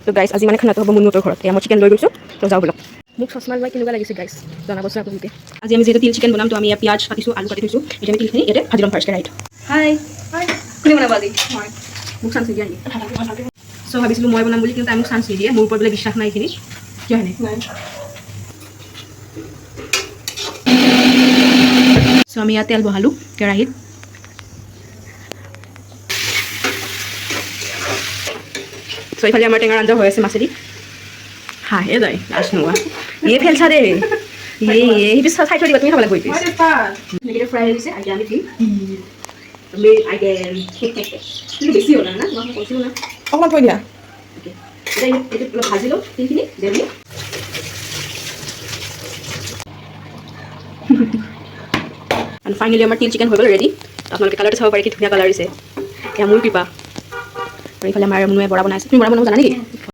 তো গাইছ আজি মানে খানাটো হ'ব মুনুহঁতৰ ঘৰত মই চিকেন লৈ গৈছোঁ তো যাওঁ বলক মোক চশমা লোৱা কেনেকুৱা লাগিছে গাইছ জনাবচোন আপোনালোকে আজি আমি যিহেতু তিল চিকেন বনাম তো আমি পিঁয়াজ কাটিছোঁ আলু কাটি থৈছোঁ এতিয়া আমি তিলখিনি ইয়াতে ভাজি ল'ম ফাৰ্ষ্ট কেৰাহীত হাই কোনে বনাব আজি মোক চান্স নিদিয়ে নেকি চ' ভাবিছিলোঁ মই বনাম বুলি কিন্তু তাই মোক চান্স নিদিয়ে মোৰ ওপৰত বোলে বিশ্বাস নাই এইখিনি কিয় হেনে চ' আমি ইয়াত তেল বহালোঁ কেৰাহীত চ' এইফালে আমাৰ টেঙাৰ আঞ্জা হৈ আছে মাছেদি হাঁহে যায় লাজ নোহোৱা এই ফেলছা দে এই পিছ চাই থৈ দিবা তুমি খাব লাগিব এই পিছ এনেকৈ ফ্ৰাই হৈ গৈছে আগে আমি দিম আমি আগে বেছি হ'ল না মই কৈছিলোঁ না অকণমান থৈ দিয়া এতিয়া এইটো অলপ ভাজি লওঁ তিলখিনি দেৰি আৰু ফাইনেলি আমাৰ তিল চিকেন হৈ গ'ল ৰেডি আপোনালোকে কালাৰটো চাব পাৰে কি ধুনীয়া কালাৰ হৈছে এয়া মোৰ কৃপা আৰু এইফালে আমাৰ মুনুৱে বৰা বনাইছে তুমি বৰা বনাব জানা নেকি